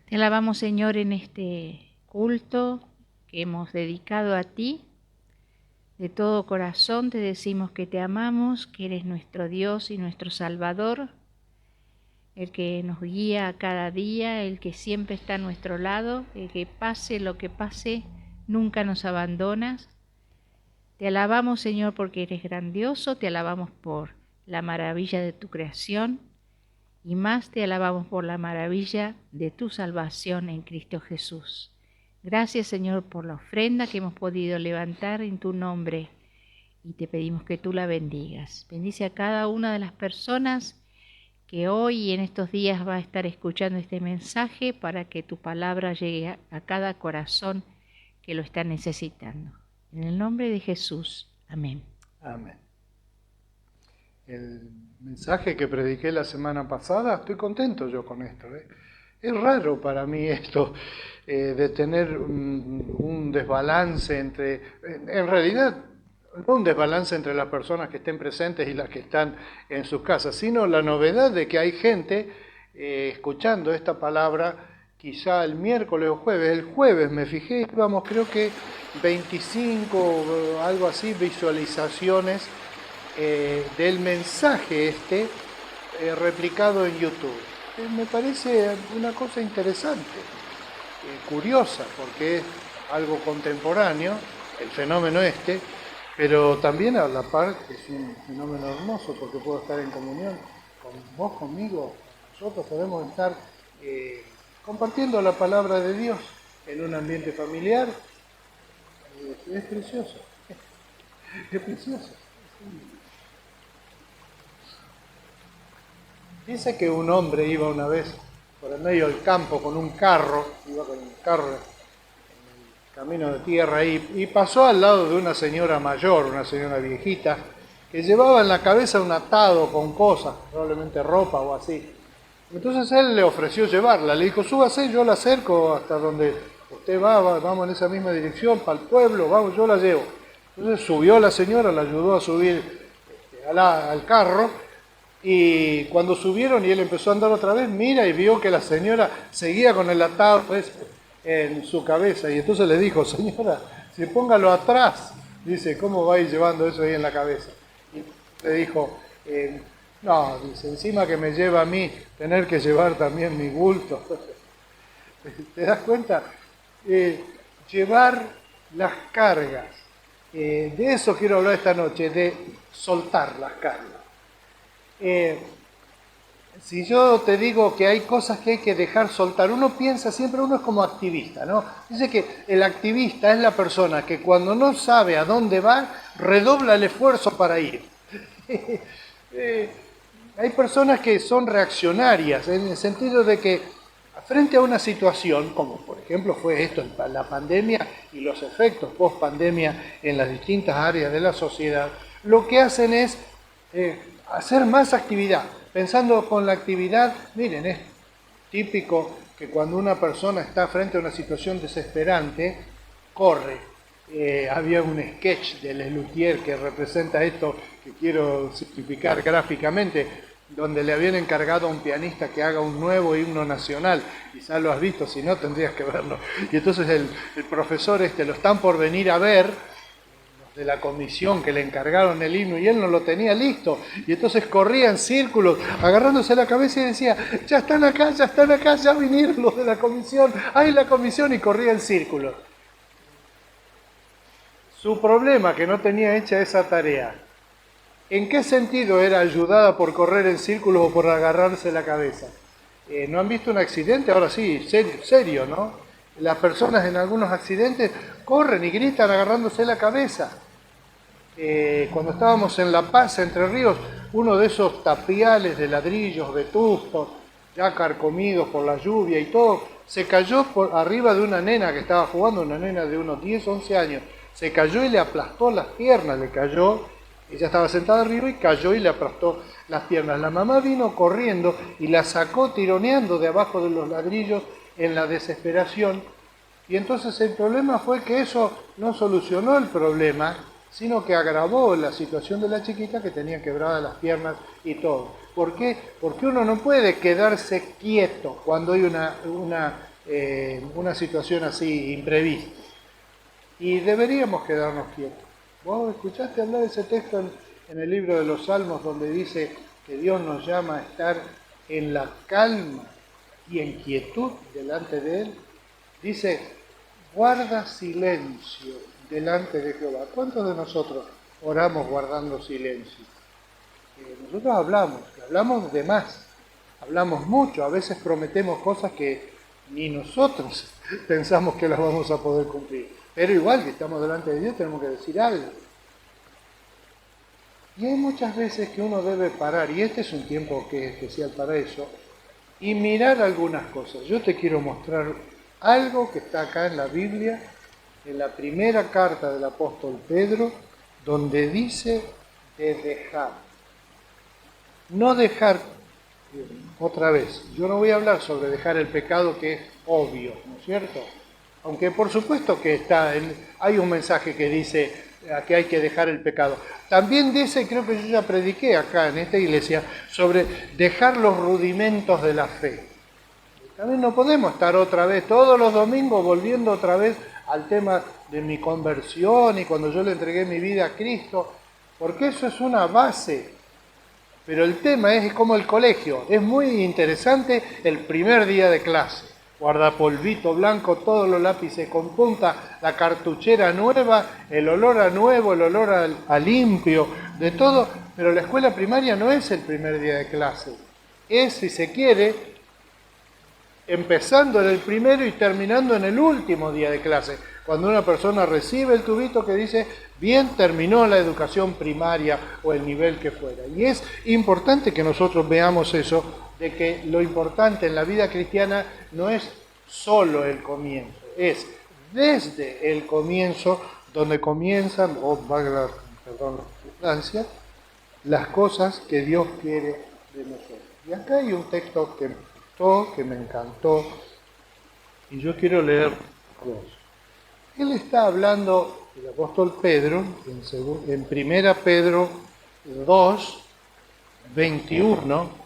Te alabamos, Señor, en este culto que hemos dedicado a ti. De todo corazón te decimos que te amamos, que eres nuestro Dios y nuestro Salvador, el que nos guía a cada día, el que siempre está a nuestro lado, el que pase lo que pase, nunca nos abandonas. Te alabamos, Señor, porque eres grandioso, te alabamos por la maravilla de tu creación y más te alabamos por la maravilla de tu salvación en Cristo Jesús. Gracias, Señor, por la ofrenda que hemos podido levantar en tu nombre y te pedimos que tú la bendigas. Bendice a cada una de las personas que hoy y en estos días va a estar escuchando este mensaje para que tu palabra llegue a cada corazón que lo está necesitando. En el nombre de Jesús. Amén. Amén. El mensaje que prediqué la semana pasada, estoy contento yo con esto. Es raro para mí esto de tener un desbalance entre, en realidad, no un desbalance entre las personas que estén presentes y las que están en sus casas, sino la novedad de que hay gente escuchando esta palabra quizá el miércoles o jueves. El jueves me fijé, íbamos creo que 25 o algo así visualizaciones del mensaje replicado en YouTube. Me parece una cosa interesante, curiosa, porque es algo contemporáneo, el fenómeno pero también a la par es un fenómeno hermoso, porque puedo estar en comunión con vos, conmigo, nosotros podemos estar compartiendo la palabra de Dios en un ambiente familiar. Es precioso, es precioso. Dice que un hombre iba una vez por el medio del campo con un carro, iba con un carro en el camino de tierra ahí, y pasó al lado de una señora mayor, una señora viejita, que llevaba en la cabeza un atado con cosas, probablemente ropa o así. Entonces él le ofreció llevarla, le dijo, súbase, yo la acerco hasta donde usted va, vamos en esa misma dirección, para el pueblo, vamos, yo la llevo. Entonces subió la señora, la ayudó a subir al carro, y cuando subieron y él empezó a andar otra vez, mira y vio que la señora seguía con el atado en su cabeza. Y entonces le dijo, señora, si póngalo atrás. Dice, ¿cómo va a ir llevando eso ahí en la cabeza? Y le dijo, no, dice, encima que me lleva a mí tener que llevar también mi bulto. ¿Te das cuenta? Llevar las cargas. De eso quiero hablar esta noche, de soltar las cargas. Si yo te digo que hay cosas que hay que dejar soltar, uno piensa siempre, uno es como activista, ¿no? Dice que el activista es la persona que cuando no sabe a dónde va, redobla el esfuerzo para ir. Hay personas que son reaccionarias, en el sentido de que frente a una situación, como por ejemplo fue esto, la pandemia y los efectos post-pandemia en las distintas áreas de la sociedad, lo que hacen es hacer más actividad. Pensando con la actividad, miren, es típico que cuando una persona está frente a una situación desesperante, corre. Había un sketch de Lelutier que representa esto, que quiero simplificar gráficamente, donde le habían encargado a un pianista que haga un nuevo himno nacional. Quizás lo has visto, si no tendrías que verlo. Y entonces el profesor lo están por venir a ver, de la comisión que le encargaron el himno, y él no lo tenía listo, y entonces corría en círculos, agarrándose la cabeza y decía, ya están acá, ya vinieron los de la comisión, ¡ay, la comisión! Y corría en círculos. Su problema, que no tenía hecha esa tarea, ¿en qué sentido era ayudada por correr en círculos o por agarrarse la cabeza? ¿No han visto un accidente? Ahora sí, serio, ¿no? Las personas en algunos accidentes corren y gritan agarrándose la cabeza. Cuando estábamos en La Paz, Entre Ríos, uno de esos tapiales de ladrillos vetustos, ya carcomidos por la lluvia y todo, se cayó por arriba de una nena que estaba jugando, una nena de unos 10, 11 años. Se cayó y le aplastó las piernas, le cayó, ella estaba sentada arriba y cayó y le aplastó las piernas. La mamá vino corriendo y la sacó tironeando de abajo de los ladrillos en la desesperación. Y entonces el problema fue que eso no solucionó el problema, sino que agravó la situación de la chiquita, que tenía quebradas las piernas y todo. ¿Por qué? Porque uno no puede quedarse quieto cuando hay una una situación así imprevista. Y deberíamos quedarnos quietos. ¿Vos escuchaste hablar de ese texto en el libro de los Salmos donde dice que Dios nos llama a estar en la calma y en quietud delante de Él? Dice, guarda silencio delante de Jehová. ¿Cuántos de nosotros oramos guardando silencio? Nosotros hablamos de más, hablamos mucho, a veces prometemos cosas que ni nosotros pensamos que las vamos a poder cumplir. Pero igual que estamos delante de Dios tenemos que decir algo. Y hay muchas veces que uno debe parar, y este es un tiempo que es especial para eso, y mirar algunas cosas. Yo te quiero mostrar algo que está acá en la Biblia, en la primera carta del apóstol Pedro, donde dice de dejar. No dejar, otra vez, yo no voy a hablar sobre dejar el pecado que es obvio, ¿no es cierto? Aunque por supuesto que hay un mensaje que dice que hay que dejar el pecado. También dice, creo que yo ya prediqué acá en esta iglesia, sobre dejar los rudimentos de la fe. También no podemos estar otra vez, todos los domingos, volviendo otra vez al tema de mi conversión y cuando yo le entregué mi vida a Cristo, porque eso es una base. Pero el tema es como el colegio, es muy interesante el primer día de clase. Guardapolvito blanco, todos los lápices con punta, la cartuchera nueva, el olor a nuevo, el olor a limpio, de todo. Pero la escuela primaria no es el primer día de clase. Es, si se quiere, empezando en el primero y terminando en el último día de clase. Cuando una persona recibe el tubito que dice, bien, terminó la educación primaria o el nivel que fuera. Y es importante que nosotros veamos eso, de que lo importante en la vida cristiana no es solo el comienzo, es desde el comienzo donde comienzan, valga la redundancia, las cosas que Dios quiere de nosotros. Y acá hay un texto que me gustó, que me encantó, y yo quiero leer dos. Él está hablando, el apóstol Pedro, en 1 Pedro 2, 21,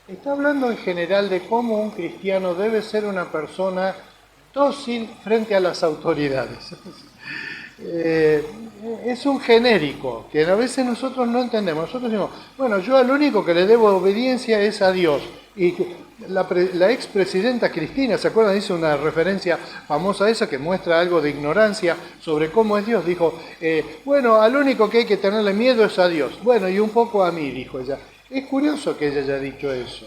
está hablando en general de cómo un cristiano debe ser una persona dócil frente a las autoridades. Es un genérico que a veces nosotros no entendemos. Nosotros decimos, bueno, yo al único que le debo obediencia es a Dios. Y la expresidenta Cristina, ¿se acuerdan? Hizo una referencia famosa a esa que muestra algo de ignorancia sobre cómo es Dios. Dijo, bueno, al único que hay que tenerle miedo es a Dios. Bueno, y un poco a mí, dijo ella. Es curioso que ella haya dicho eso,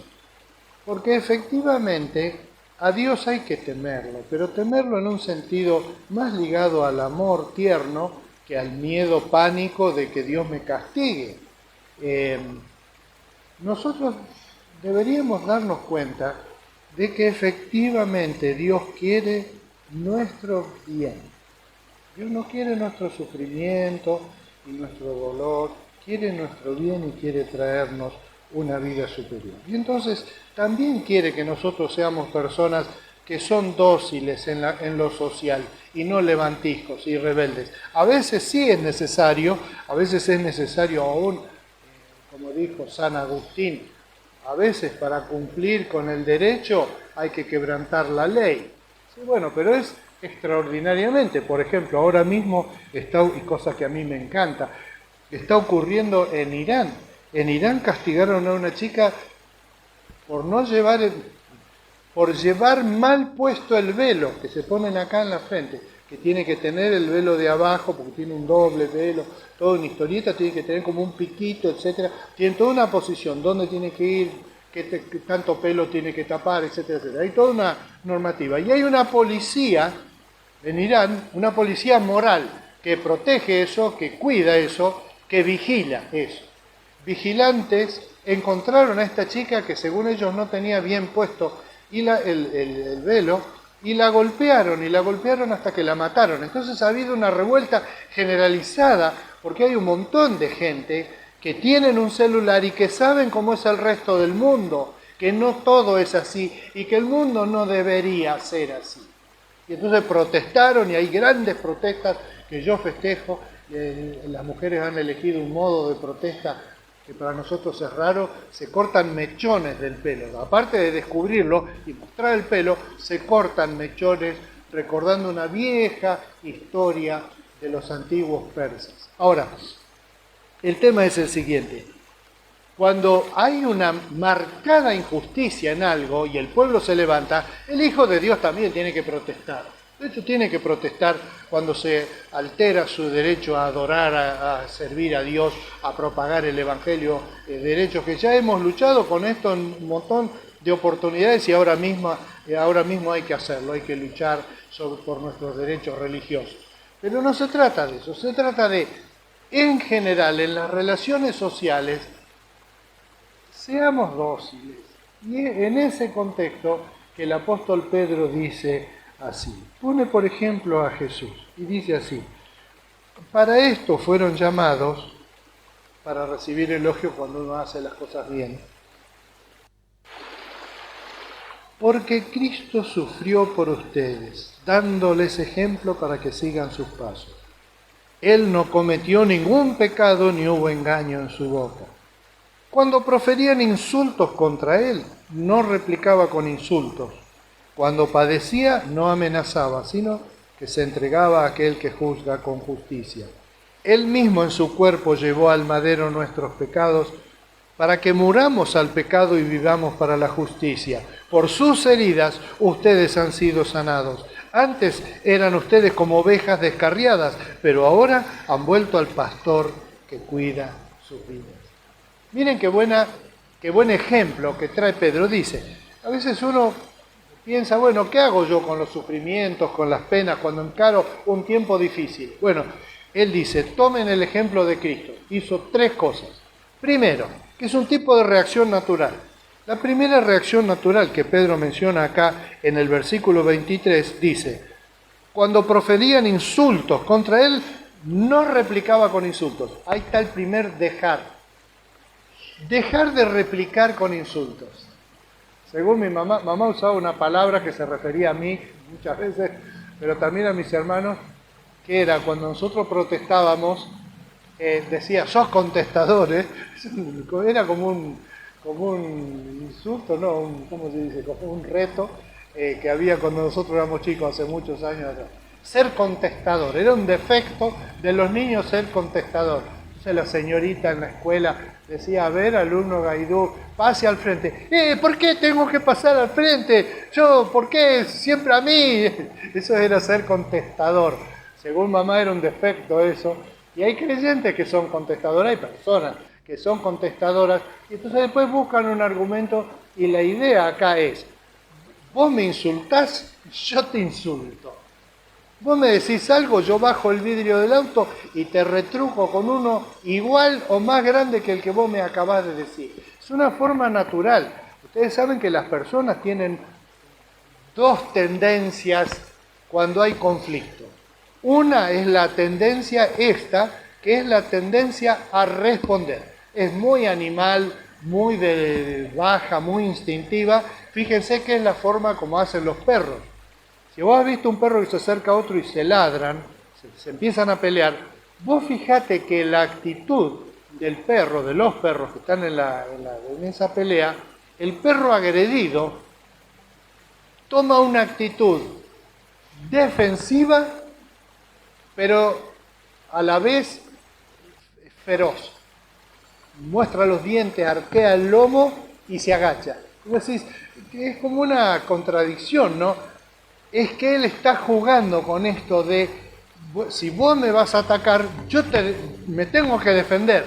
porque efectivamente a Dios hay que temerlo, pero temerlo en un sentido más ligado al amor tierno que al miedo pánico de que Dios me castigue. Nosotros deberíamos darnos cuenta de que efectivamente Dios quiere nuestro bien. Dios no quiere nuestro sufrimiento y nuestro dolor, quiere nuestro bien y quiere traernos una vida superior. Y entonces también quiere que nosotros seamos personas que son dóciles en lo social y no levantiscos y rebeldes. A veces sí es necesario, aún, como dijo San Agustín, a veces para cumplir con el derecho hay que quebrantar la ley. Sí, bueno, pero es extraordinariamente, por ejemplo, ahora mismo está, y cosa que a mí me encanta, está ocurriendo en Irán. En Irán castigaron a una chica por llevar mal puesto el velo que se ponen acá en la frente, que tiene que tener el velo de abajo porque tiene un doble velo, toda una historieta, tiene que tener como un piquito, etcétera. Tiene toda una posición, dónde tiene que ir, qué tanto pelo tiene que tapar, etcétera, etcétera. Hay toda una normativa. Y hay una policía en Irán, una policía moral que protege eso, que cuida eso, que vigila eso. Vigilantes encontraron a esta chica que según ellos no tenía bien puesto el velo y la golpearon hasta que la mataron. Entonces ha habido una revuelta generalizada porque hay un montón de gente que tienen un celular y que saben cómo es el resto del mundo, que no todo es así y que el mundo no debería ser así. Y entonces protestaron y hay grandes protestas que yo festejo. Las mujeres han elegido un modo de protesta que para nosotros es raro, se cortan mechones del pelo. Aparte de descubrirlo y mostrar el pelo, se cortan mechones recordando una vieja historia de los antiguos persas. Ahora, el tema es el siguiente. Cuando hay una marcada injusticia en algo y el pueblo se levanta, el Hijo de Dios también tiene que protestar. De hecho, tiene que protestar cuando se altera su derecho a adorar, a servir a Dios, a propagar el Evangelio, derechos que ya hemos luchado con esto en un montón de oportunidades y ahora mismo hay que hacerlo, hay que luchar por nuestros derechos religiosos. Pero no se trata de eso, se trata de, en general, en las relaciones sociales, seamos dóciles. Y en ese contexto que el apóstol Pedro dice así. Pone por ejemplo a Jesús y dice así: para esto fueron llamados, para recibir elogios cuando uno hace las cosas bien, porque Cristo sufrió por ustedes, dándoles ejemplo para que sigan sus pasos. Él no cometió ningún pecado ni hubo engaño en su boca. Cuando proferían insultos contra él, no replicaba con insultos. Cuando padecía, no amenazaba, sino que se entregaba a aquel que juzga con justicia. Él mismo en su cuerpo llevó al madero nuestros pecados, para que muramos al pecado y vivamos para la justicia. Por sus heridas ustedes han sido sanados. Antes eran ustedes como ovejas descarriadas, pero ahora han vuelto al pastor que cuida sus vidas. Miren qué buen ejemplo que trae Pedro. Dice, a veces uno piensa, bueno, ¿qué hago yo con los sufrimientos, con las penas, cuando encaro un tiempo difícil? Bueno, él dice, tomen el ejemplo de Cristo. Hizo 3 cosas. Primero, que es un tipo de reacción natural. La primera reacción natural que Pedro menciona acá en el versículo 23 dice, cuando proferían insultos contra él, no replicaba con insultos. Ahí está el primer dejar. Dejar de replicar con insultos. Según mi mamá usaba una palabra que se refería a mí muchas veces, pero también a mis hermanos, que era cuando nosotros protestábamos, decía, sos contestadores, era como un insulto, ¿no? ¿Cómo se dice? Como un reto que había cuando nosotros éramos chicos hace muchos años atrás. Ser contestador, era un defecto de los niños ser contestador. Entonces la señorita en la escuela decía, a ver, alumno Gaidú, pase al frente. ¿Por qué tengo que pasar al frente? ¿Por qué siempre a mí? Eso era ser contestador. Según mamá era un defecto eso. Y hay creyentes que son contestadores, hay personas que son contestadoras, y entonces después buscan un argumento, y la idea acá es, vos me insultás, yo te insulto. Vos me decís algo, yo bajo el vidrio del auto y te retruco con uno igual o más grande que el que vos me acabás de decir. Es una forma natural. Ustedes saben que las personas tienen 2 tendencias cuando hay conflicto. Una es la tendencia esta, que es la tendencia a responder. Es muy animal, muy de baja, muy instintiva. Fíjense que es la forma como hacen los perros. Si vos has visto un perro que se acerca a otro y se ladran, se empiezan a pelear, vos fijate que la actitud del perro, de los perros que están en esa pelea, el perro agredido toma una actitud defensiva, pero a la vez feroz. Muestra los dientes, arquea el lomo y se agacha. Es como una contradicción, ¿no? Es que él está jugando con esto de, si vos me vas a atacar, me tengo que defender.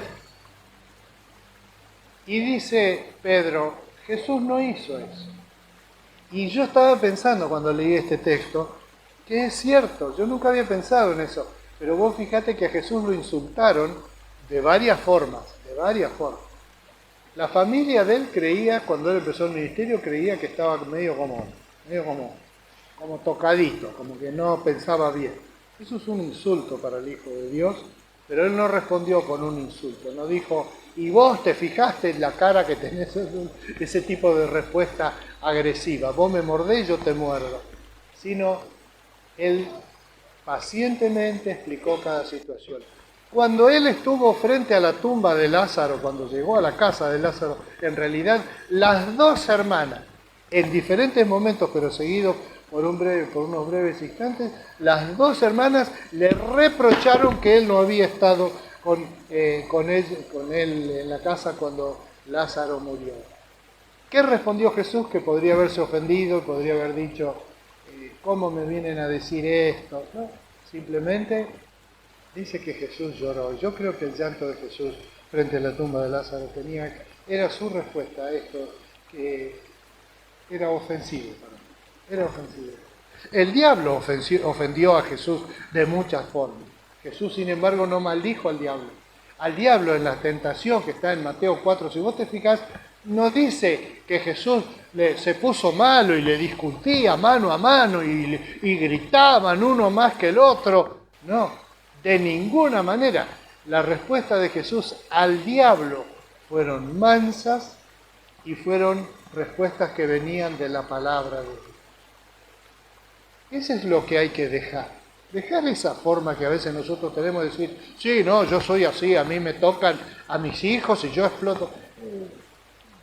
Y dice Pedro, Jesús no hizo eso. Y yo estaba pensando cuando leí este texto, que es cierto, yo nunca había pensado en eso, pero vos fíjate que a Jesús lo insultaron de varias formas. La familia de él creía, cuando él empezó el ministerio, creía que estaba medio como tocadito, como que no pensaba bien. Eso es un insulto para el Hijo de Dios, pero él no respondió con un insulto, no dijo, y vos te fijaste en la cara que tenés, ese tipo de respuesta agresiva, vos me mordés, yo te muerdo, sino él pacientemente explicó cada situación. Cuando él estuvo frente a la tumba de Lázaro, cuando llegó a la casa de Lázaro, en realidad las dos hermanas, en diferentes momentos, pero seguidos por unos breves instantes, las dos hermanas le reprocharon que él no había estado con él en la casa cuando Lázaro murió. ¿Qué respondió Jesús? Que podría haberse ofendido, podría haber dicho, ¿cómo me vienen a decir esto? No, simplemente dice que Jesús lloró. Yo creo que el llanto de Jesús frente a la tumba de Lázaro era su respuesta a esto, que era ofensivo para mí. Era ofensivo. El diablo ofendió a Jesús de muchas formas. Jesús, sin embargo, no maldijo al diablo. Al diablo en la tentación que está en Mateo 4, si vos te fijas, no dice que Jesús se puso malo y le discutía mano a mano y gritaban uno más que el otro. No, de ninguna manera. La respuesta de Jesús al diablo fueron mansas y fueron respuestas que venían de la palabra de Dios. Eso es lo que hay que dejar. Dejar esa forma que a veces nosotros tenemos de decir, sí, no, yo soy así, a mí me tocan a mis hijos y yo exploto.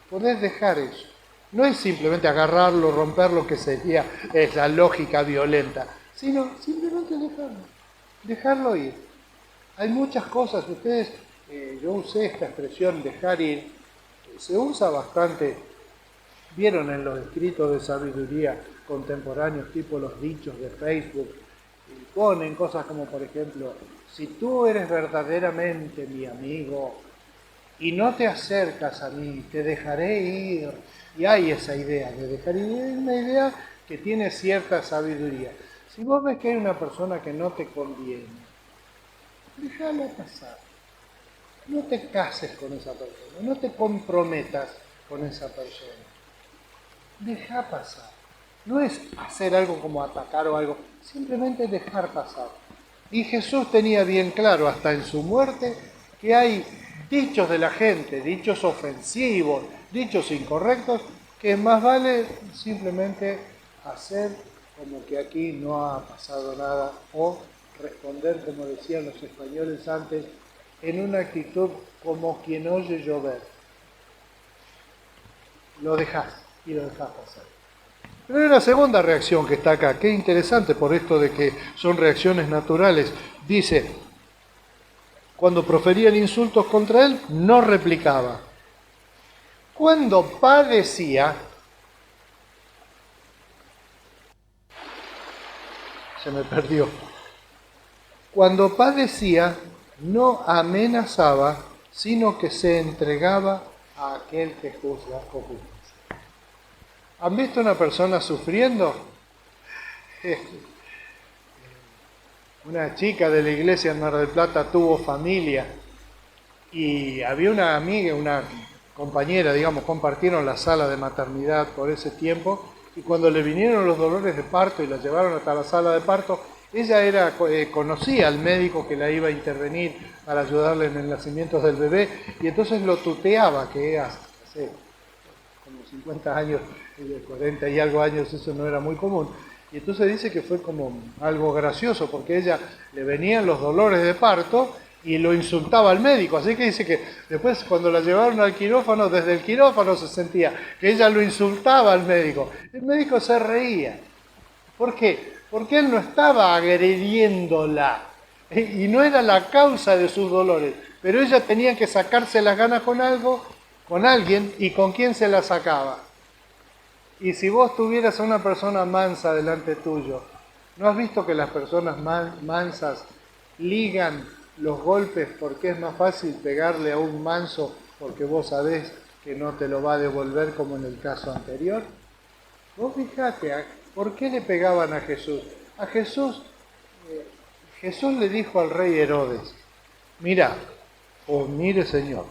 Poder dejar eso. No es simplemente agarrarlo, romperlo, que sería esa lógica violenta, sino simplemente dejarlo ir. Hay muchas cosas, yo usé esta expresión dejar ir, se usa bastante, vieron en los escritos de sabiduría contemporáneos, tipo los dichos de Facebook, y ponen cosas como, por ejemplo, si tú eres verdaderamente mi amigo y no te acercas a mí, te dejaré ir. Y hay esa idea de dejar ir, es una idea que tiene cierta sabiduría. Si vos ves que hay una persona que no te conviene, déjala pasar. No te cases con esa persona, no te comprometas con esa persona. Deja pasar. No es hacer algo como atacar o algo, simplemente dejar pasar. Y Jesús tenía bien claro, hasta en su muerte, que hay dichos de la gente, dichos ofensivos, dichos incorrectos, que más vale simplemente hacer como que aquí no ha pasado nada o responder, como decían los españoles antes, en una actitud como quien oye llover. Lo dejás y lo dejás pasar. Pero hay una segunda reacción que está acá, que es interesante por esto de que son reacciones naturales. Dice, cuando proferían insultos contra él, no replicaba. Cuando padecía, se me perdió. Cuando padecía, no amenazaba, sino que se entregaba a aquel que juzga o justicia. ¿Han visto una persona sufriendo? Una chica de la iglesia en Mar del Plata tuvo familia y había una amiga, una compañera, digamos, compartieron la sala de maternidad por ese tiempo y cuando le vinieron los dolores de parto y la llevaron hasta la sala de parto, ella conocía al médico que la iba a intervenir para ayudarle en el nacimiento del bebé y entonces lo tuteaba, que hace como 50 años, 40 y algo años, eso no era muy común. Y entonces dice que fue como algo gracioso, porque ella le venían los dolores de parto y lo insultaba al médico. Así que dice que después cuando la llevaron al quirófano, desde el quirófano se sentía que ella lo insultaba al médico. El médico se reía. ¿Por qué? Porque él no estaba agrediéndola y no era la causa de sus dolores, pero ella tenía que sacarse las ganas con algo, con alguien, y ¿con quién se las sacaba? Y si vos tuvieras a una persona mansa delante tuyo, ¿no has visto que las personas mansas ligan los golpes porque es más fácil pegarle a un manso porque vos sabés que no te lo va a devolver como en el caso anterior? Vos fijate, ¿por qué le pegaban a Jesús? A Jesús le dijo al rey Herodes, mira, o mire Señor,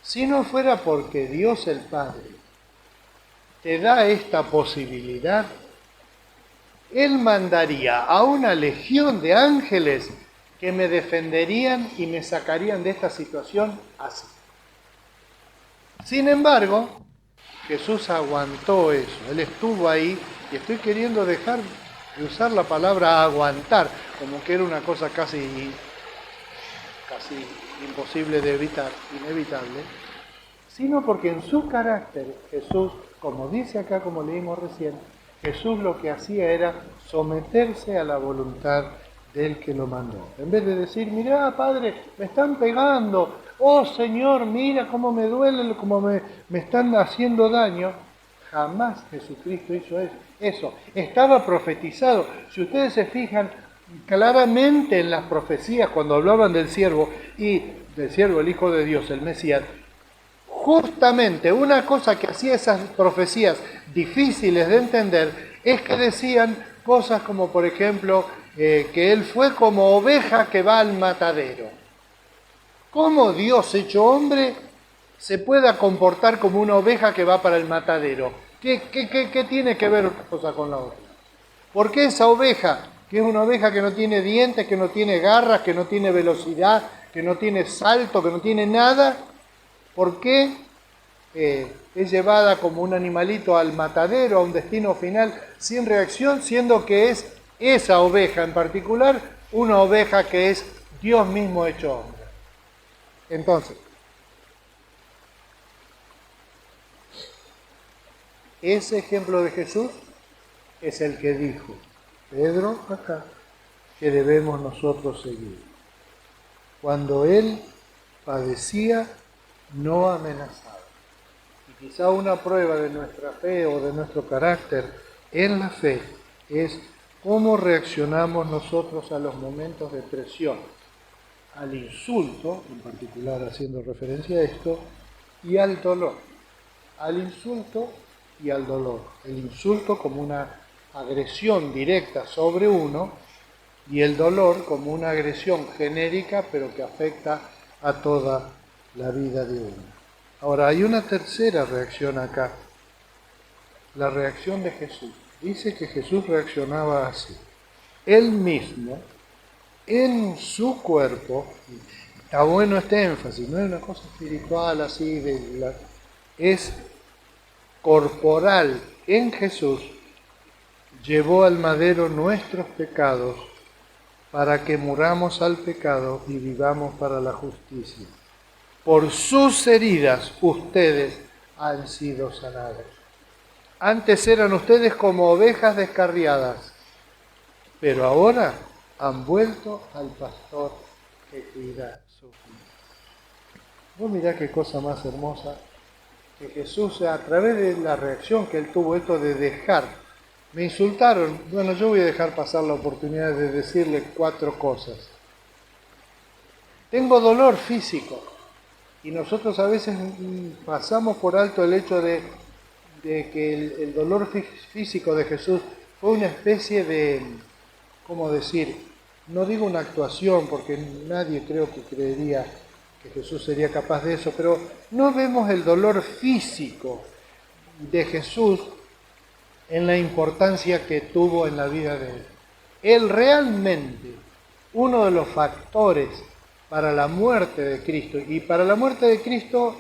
si no fuera porque Dios el Padre te da esta posibilidad, Él mandaría a una legión de ángeles que me defenderían y me sacarían de esta situación así. Sin embargo, Jesús aguantó eso, Él estuvo ahí, y estoy queriendo dejar de usar la palabra aguantar, como que era una cosa casi casi imposible de evitar, inevitable, sino porque en su carácter Jesús, como dice acá, como leímos recién, Jesús lo que hacía era someterse a la voluntad del que lo mandó. En vez de decir, mirá, Padre, me están pegando, oh Señor, mira cómo me duele, cómo me están haciendo daño, jamás Jesucristo hizo eso. Estaba profetizado. Si ustedes se fijan claramente en las profecías, cuando hablaban del siervo, y del siervo, el Hijo de Dios, el Mesías, justamente una cosa que hacía esas profecías difíciles de entender es que decían cosas como, por ejemplo, que él fue como oveja que va al matadero. ¿Cómo Dios hecho hombre se pueda comportar como una oveja que va para el matadero? ¿Qué tiene que ver una cosa con la otra? ¿Por qué esa oveja, que es una oveja que no tiene dientes, que no tiene garras, que no tiene velocidad, que no tiene salto, que no tiene nada, por qué es llevada como un animalito al matadero, a un destino final, sin reacción, siendo que es esa oveja en particular una oveja que es Dios mismo hecho hombre? Entonces, ese ejemplo de Jesús es el que dijo Pedro acá, que debemos nosotros seguir. Cuando él padecía, no amenazaba. Y quizá una prueba de nuestra fe o de nuestro carácter en la fe es cómo reaccionamos nosotros a los momentos de presión, al insulto, en particular haciendo referencia a esto, y al dolor. Al insulto y al dolor. El insulto como una agresión directa sobre uno y el dolor como una agresión genérica pero que afecta a toda la vida de uno. Ahora, hay una tercera reacción acá, la reacción de Jesús. Dice que Jesús reaccionaba así. Él mismo, en su cuerpo, está bueno este énfasis, no es una cosa espiritual así, es corporal en Jesús, llevó al madero nuestros pecados para que muramos al pecado y vivamos para la justicia. Por sus heridas ustedes han sido sanados. Antes eran ustedes como ovejas descarriadas, pero ahora han vuelto al pastor que cuida su vida. Vos mirá qué cosa más hermosa, que Jesús, a través de la reacción que él tuvo, esto de dejar, me insultaron, bueno, yo voy a dejar pasar la oportunidad de decirle 4 cosas. Tengo dolor físico, y nosotros a veces pasamos por alto el hecho de que el dolor físico de Jesús fue una especie de, ¿cómo decir? No digo una actuación, porque nadie creo que creería que Jesús sería capaz de eso, pero no vemos el dolor físico de Jesús en la importancia que tuvo en la vida de él. Él realmente, uno de los factores para la muerte de Cristo, y para la muerte de Cristo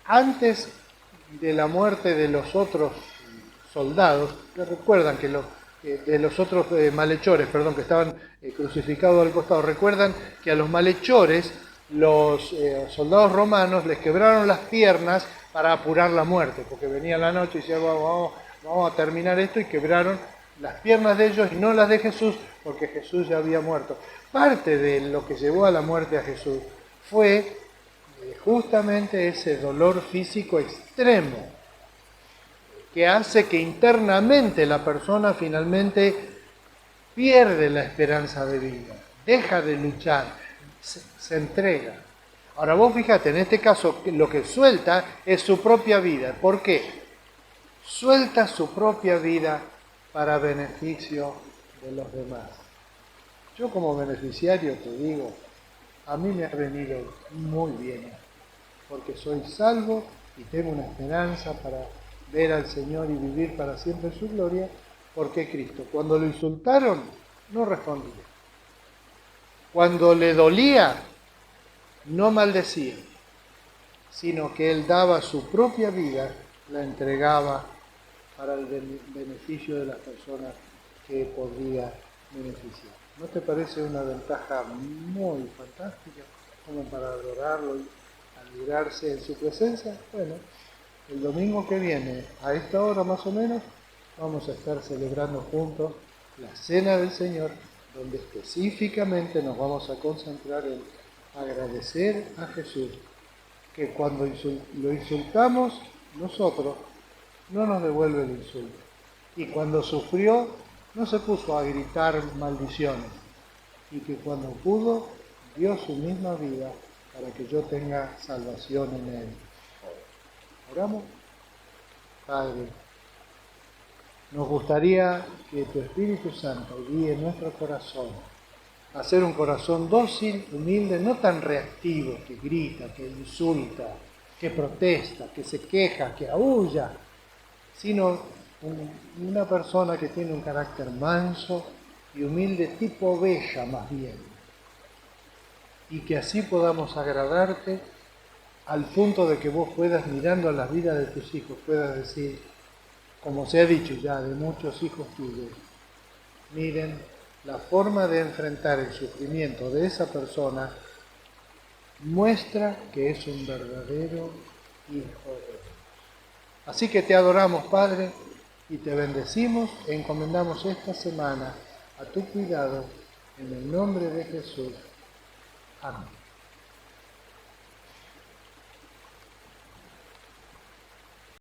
antes de la muerte de los otros soldados, que recuerdan que de los otros malhechores, perdón, que estaban crucificados al costado, recuerdan que a los malhechores los soldados romanos les quebraron las piernas para apurar la muerte, porque venía la noche y decían, vamos a terminar esto, y quebraron las piernas de ellos y no las de Jesús, porque Jesús ya había muerto. Parte de lo que llevó a la muerte a Jesús fue justamente ese dolor físico extremo, que hace que internamente la persona finalmente pierde la esperanza de vida, deja de luchar, se entrega. Ahora vos fíjate, en este caso lo que suelta es su propia vida. ¿Por qué? Suelta su propia vida para beneficio de los demás. Yo como beneficiario te digo, a mí me ha venido muy bien, porque soy salvo y tengo una esperanza para ver al Señor y vivir para siempre en su gloria, porque Cristo, cuando lo insultaron, no respondía. Cuando le dolía, no maldecía, sino que Él daba su propia vida, la entregaba para el beneficio de las personas que podría beneficiar. ¿No te parece una ventaja muy fantástica como para adorarlo y alegrarse en su presencia? Bueno, el domingo que viene, a esta hora más o menos, vamos a estar celebrando juntos la Cena del Señor, donde específicamente nos vamos a concentrar en agradecer a Jesús, que cuando lo insultamos nosotros, no nos devuelve el insulto. Y cuando sufrió, no se puso a gritar maldiciones. Y que cuando pudo, dio su misma vida para que yo tenga salvación en Él. ¿Oramos? Padre, nos gustaría que tu Espíritu Santo guíe nuestro corazón a ser un corazón dócil, humilde, no tan reactivo, que grita, que insulta, que protesta, que se queja, que aúlla, sino una persona que tiene un carácter manso y humilde, tipo oveja más bien, y que así podamos agradarte al punto de que vos puedas, mirando a la vida de tus hijos, puedas decir, como se ha dicho ya de muchos hijos tuyos, miren, la forma de enfrentar el sufrimiento de esa persona muestra que es un verdadero hijo de Dios. Así que te adoramos, Padre, y te bendecimos e encomendamos esta semana a tu cuidado, en el nombre de Jesús. Amén.